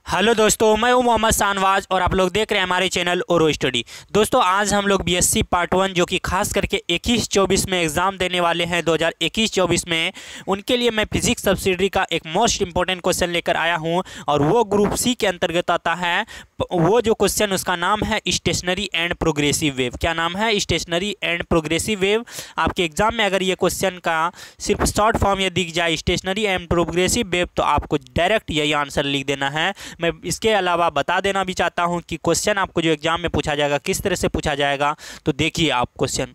Hello दोस्तों, मैं हूं मोहम्मद शाहनवाज और आप लोग देख रहे हैं हमारे चैनल ओरो स्टडी। दोस्तों, आज हम लोग बीएससी पार्ट 1 जो कि खास करके 21-24 में एग्ज़ाम देने वाले हैं 2021-24 में, उनके लिए मैं फिजिक्स सब्सिडरी का एक मोस्ट इंपॉर्टेंट क्वेश्चन लेकर आया हूं और वो ग्रुप सी के अंतर्गत आता है। वो जो क्वेश्चन उसका नाम है स्टेशनरी एंड प्रोग्रेसिव वेव। क्या नाम है? Stationary and progressive wave. आपके एग्जाम में अगर ये क्वेश्चन का सिर्फ शॉर्ट फॉर्म ये दिख जाए स्टेशनरी एंड प्रोग्रेसिव वेव, तो आपको डायरेक्ट यही आंसर लिख देना है। मैं इसके अलावा बता देना भी चाहता हूं कि क्वेश्चन आपको जो एग्जाम में पूछा जाएगा किस तरह से पूछा जाएगा। तो देखिए आप क्वेश्चन,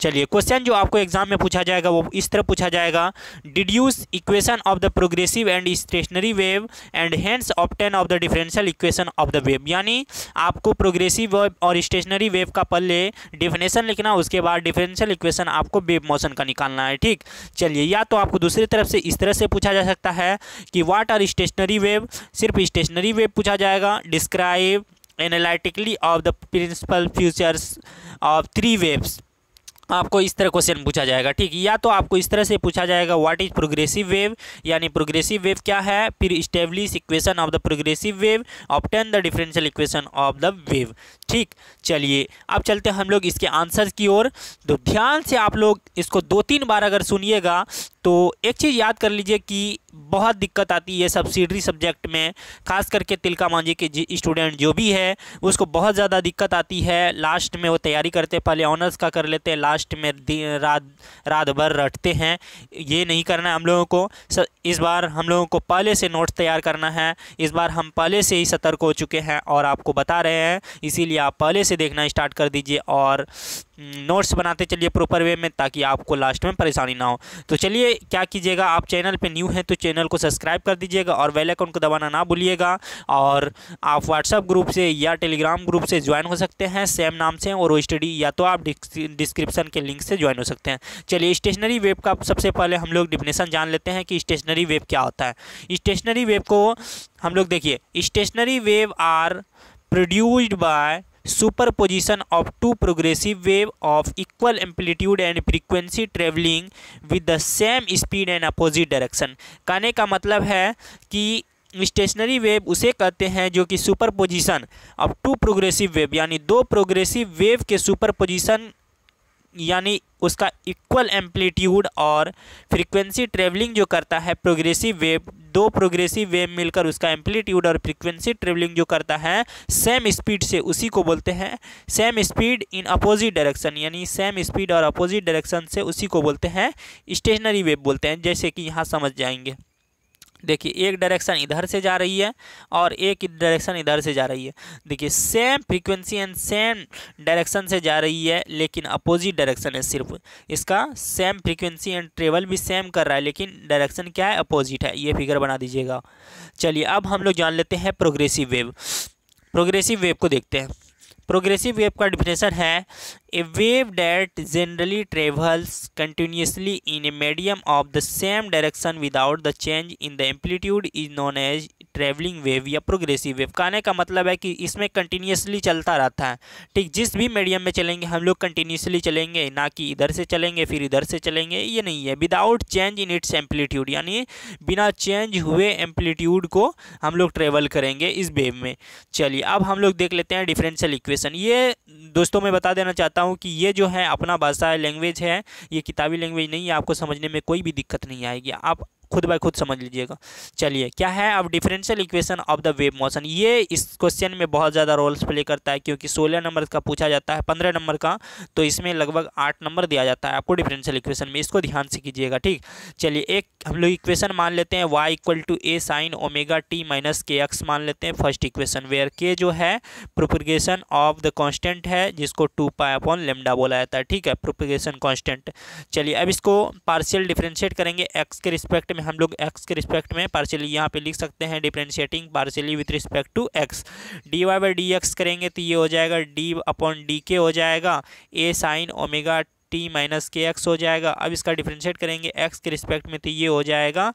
चलिए क्वेश्चन जो आपको एग्जाम में पूछा जाएगा वो इस तरह पूछा जाएगा। Deduce equation of the progressive and stationary wave and hence obtain of the differential equation of the wave. यानी आपको प्रोग्रेसिव वेव और स्टेशनरी वेव का पहले डिफिनेशन लिखना, उसके बाद डिफरेंशियल इक्वेशन आपको वेव मोशन का निकालना है। ठीक, चलिए या तो आपको दूसरी तरफ से इस तरह से पूछा जा सकता है कि व्हाट आर स्टेशनरी वेव, सिर्फ स्टेशनरी वेव पूछा जाएगा। Describe analytically of the principal features of three waves, आपको इस तरह क्वेश्चन पूछा जाएगा। ठीक, या तो आपको इस तरह से पूछा जाएगा व्हाट इज प्रोग्रेसिव वेव, यानी प्रोग्रेसिव वेव क्या है, फिर establish equation of the progressive wave, obtain the differential equation of the wave. ठीक, चलिए अब चलते हैं हम लोग इसके आंसर की ओर। तो ध्यान से आप लोग इसको 2-3 बार अगर सुनिएगा तो एक चीज़ याद कर लीजिए कि बहुत दिक्कत आती है सब्सिडरी सब्जेक्ट में, खास करके तिलका मांझी के स्टूडेंट जो भी है उसको बहुत ज़्यादा दिक्कत आती है। लास्ट में वो तैयारी करते हैं, पहले ऑनर्स का कर लेते हैं, लास्ट में रात भर रटते हैं। ये नहीं करना है हम लोगों को। इस बार हम लोगों को पहले से नोट्स तैयार करना है। इस बार हम पहले से ही सतर्क हो चुके हैं और आपको बता रहे हैं, इसीलिए आप पहले से देखना स्टार्ट कर दीजिए और नोट्स बनाते चलिए प्रॉपर वे में, ताकि आपको लास्ट में परेशानी ना हो। तो चलिए क्या कीजिएगा, आप चैनल पे न्यू हैं तो चैनल को सब्सक्राइब कर दीजिएगा और बेल आइकन को दबाना ना भूलिएगा। और आप व्हाट्सएप ग्रुप से या टेलीग्राम ग्रुप से ज्वाइन हो सकते हैं, सेम नाम से ओरो स्टडी, या तो आप डिस्क्रिप्शन के लिंक से ज्वाइन हो सकते हैं। चलिए स्टेशनरी वेव का सबसे पहले हम लोग डिफिनेशन जान लेते हैं कि स्टेशनरी वेव क्या होता है। स्टेशनरी वेव को हम लोग देखिए, stationary wave are produced by superposition of two progressive wave of equal amplitude and frequency traveling with the same speed and opposite direction। कहने का मतलब है कि स्टेशनरी वेव उसे कहते हैं जो कि superposition of two progressive wave, यानी दो प्रोग्रेसिव वेव के सुपरपोजिशन, यानी उसका इक्वल एम्पलीट्यूड और फ्रीक्वेंसी ट्रेवलिंग जो करता है प्रोग्रेसिव वेव, दो प्रोग्रेसिव वेव मिलकर उसका एम्पलीट्यूड और फ्रीक्वेंसी ट्रेवलिंग जो करता है सेम स्पीड से, उसी को बोलते हैं same speed in opposite direction, यानी सेम स्पीड और अपोजिट डायरेक्शन से उसी को बोलते हैं स्टेशनरी वेव बोलते हैं। जैसे कि यहाँ समझ जाएंगे, देखिए एक डायरेक्शन इधर से जा रही है और एक डायरेक्शन इधर से जा रही है। देखिए same frequency and same direction से जा रही है लेकिन अपोजिट डायरेक्शन है। सिर्फ इसका सेम फ्रीक्वेंसी एंड ट्रेवल भी सेम कर रहा है लेकिन डायरेक्शन क्या है, अपोजिट है। ये फिगर बना दीजिएगा। चलिए अब हम लोग जान लेते हैं प्रोग्रेसिव वेव। प्रोग्रेसिव वेव को देखते हैं। प्रोग्रेसिव वेव का डिफिनेशन है a wave that generally travels continuously in a medium of the same direction without the change in the amplitude is known as travelling wave या progressive wave. कहने का मतलब है कि इसमें कंटिन्यूसली चलता रहता है। ठीक, जिस भी मीडियम में चलेंगे हम लोग कंटिन्यूसली चलेंगे, ना कि इधर से चलेंगे फिर इधर से चलेंगे, ये नहीं है। Without change in its amplitude, यानी बिना चेंज हुए एम्पलीट्यूड को हम लोग ट्रेवल करेंगे इस वेव में। चलिए अब हम लोग देख लेते हैं डिफरेंशियल इक्वेशन। ये दोस्तों मैं बता देना चाहता हूँ कि ये जो है अपना भाषा है, लैंग्वेज है, ये किताबी लैंग्वेज नहीं है। आपको समझने में कोई भी दिक्कत नहीं आएगी, आप खुद बाय खुद समझ लीजिएगा। चलिए क्या है अब differential equation of the wave motion. ये इस क्वेश्चन में बहुत ज़्यादा रोल्स प्ले करता है, क्योंकि 16 नंबर का पूछा जाता है 15 नंबर का, तो इसमें लगभग 8 नंबर दिया जाता है आपको डिफरेंशियल इक्वेशन में। इसको ध्यान से कीजिएगा। ठीक, चलिए एक हम लोग इक्वेशन मान लेते हैं y equal to A sine omega T minus के एक्स मान लेते हैं फर्स्ट इक्वेशन, वेयर के जो है प्रोपगेशन ऑफ द कॉन्स्टेंट है जिसको 2π/λ बोला जाता है। ठीक है, प्रोपगेशन कॉन्स्टेंट। चलिए अब इसको पार्शियल डिफरेंशिएट करेंगे एक्स के रिस्पेक्ट में। हम लोग x के रिस्पेक्ट में पार्शियली यहाँ पे लिख सकते हैं differentiating partially with respect to x। dy/dx करेंगे तो ये हो जाएगा d/dk हो जाएगा, a sign omega T minus के एक्स हो जाएगा। अब इसका डिफरेंशिएट करेंगे x के रिस्पेक्ट में तो ये हो जाएगा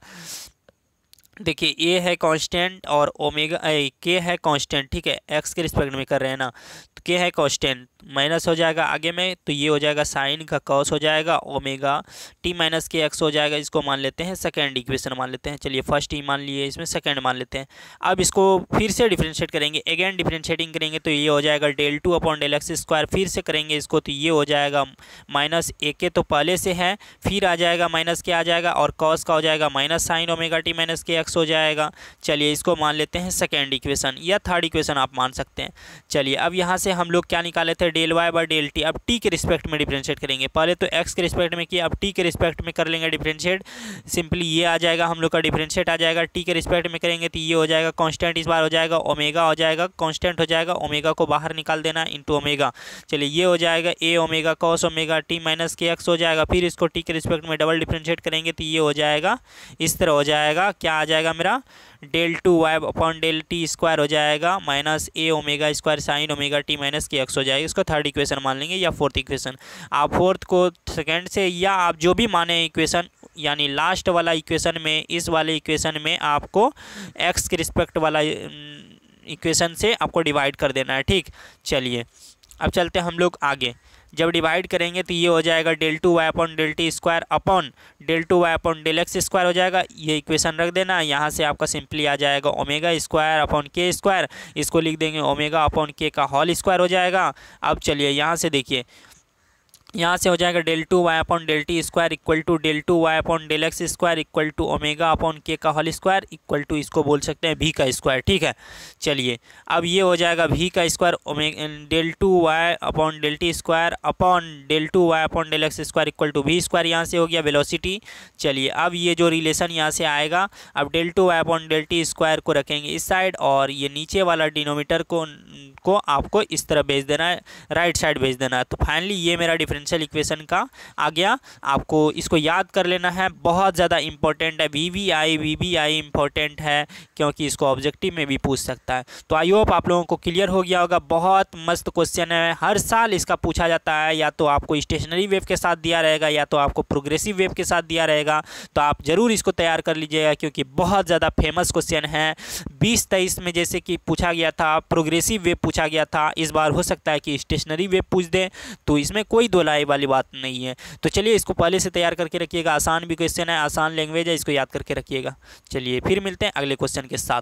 देखिए ए है कांस्टेंट और ओमेगा के है कांस्टेंट, ठीक है, एक्स के रिस्पेक्ट में कर रहे हैं ना, तो के है कांस्टेंट, माइनस हो जाएगा आगे में, तो ये हो जाएगा साइन का कॉस हो जाएगा, ओमेगा टी माइनस के एक्स हो जाएगा। इसको मान लेते हैं सेकेंड इक्वेशन मान लेते हैं। चलिए फर्स्ट ही मान लिए, इसमें सेकेंड मान लेते हैं। अब इसको फिर से डिफ्रेंशिएट करेंगे, अगेन डिफ्रेंशिएटिंग करेंगे तो ये हो जाएगा del two upon del X square. फिर से करेंगे इसको तो ये हो जाएगा माइनस ए के तो पहले से है, फिर आ जाएगा माइनस के आ जाएगा, और कॉस का हो जाएगा minus sign omega T minus के एक्स हो जाएगा। चलिए इसको मान लेते हैं सेकेंड इक्वेशन या थर्ड इक्वेशन आप मान सकते हैं। चलिए अब यहाँ से हम लोग क्या निकाले थे, del Y by del T. अब टी के रिस्पेक्ट में डिफ्रेंशिएट करेंगे, पहले तो एक्स के रिस्पेक्ट में किया, अब टी के रिस्पेक्ट में कर लेंगे डिफ्रेंशिएट। सिंपली ये आ जाएगा हम लोग का डिफ्रेंशिएट आ जाएगा, टी के रिस्पेक्ट में करेंगे तो ये हो जाएगा कांस्टेंट, इस बार हो जाएगा ओमेगा हो जाएगा, कांस्टेंट हो जाएगा, ओमेगा को बाहर निकाल देना इंटू ओमेगा। चलिए ये हो जाएगा A omega cos omega T minus के एक्स हो जाएगा। फिर इसको टी के रिस्पेक्ट में डबल डिफ्रेंशिएट करेंगे तो ये हो जाएगा इस तरह हो जाएगा, क्या आ जाएगा मेरा del two Y upon del T square हो जाएगा minus A omega square sine omega T minus के एक्स हो जाएगा। इसको थर्ड इक्वेशन मान लेंगे या फोर्थ इक्वेशन। आप फोर्थ को सेकंड से या आप जो भी माने इक्वेशन, यानी लास्ट वाला इक्वेशन में, इस वाले इक्वेशन में आपको एक्स के रिस्पेक्ट वाला इक्वेशन से आपको डिवाइड कर देना है, ठीक। चलिए अब चलते हैं हम लोग आगे। जब डिवाइड करेंगे तो ये हो जाएगा del two Y upon del T square upon del two Y upon del X square हो जाएगा। ये इक्वेशन रख देना, यहाँ से आपका सिंपली आ जाएगा ओमेगा स्क्वायर अपॉन के स्क्वायर, इसको लिख देंगे ओमेगा अपॉन के का होल स्क्वायर हो जाएगा। अब चलिए यहाँ से देखिए, यहाँ से हो जाएगा del two Y upon del T square equal to del two Y upon del X square equal to omega upon K का होल स्क्वायर इक्वल टू इसको बोल सकते हैं भी का स्क्वायर, ठीक है। चलिए अब ये हो जाएगा भी का square omega del two Y upon del T square upon del two Y upon del X square equal to भी स्क्वायर, यहाँ से हो गया वेलोसिटी। चलिए अब ये जो रिलेशन यहाँ से आएगा, अब del two Y upon del T square को रखेंगे इस साइड, और ये नीचे वाला डिनोमीटर को आपको इस तरह भेज देना है, राइट साइड भेज देना है। तो फाइनली ये मेरा डिफरेंशियल इक्वेशन का आ गया। आपको इसको याद कर लेना है, बहुत ज़्यादा इंपॉर्टेंट है, वीबीआई इंपॉर्टेंट है, क्योंकि इसको ऑब्जेक्टिव में भी पूछ सकता है। तो आई होप आप लोगों को क्लियर हो गया होगा। बहुत मस्त क्वेश्चन है, हर साल इसका पूछा जाता है, या तो आपको स्टेशनरी वेव के साथ दिया रहेगा या तो आपको प्रोग्रेसिव वेव के साथ दिया रहेगा। तो आप ज़रूर इसको तैयार कर लीजिएगा, क्योंकि बहुत ज़्यादा फेमस क्वेश्चन है। 2023 में जैसे कि पूछा गया था, प्रोग्रेसिव वेव पूछा गया था, इस बार हो सकता है कि स्टेशनरी वेव पूछ दे, तो इसमें कोई दो राय वाली बात नहीं है। तो चलिए इसको पहले से तैयार करके रखिएगा, आसान भी क्वेश्चन है, आसान लैंग्वेज है, इसको याद करके रखिएगा। चलिए फिर मिलते हैं अगले क्वेश्चन के साथ।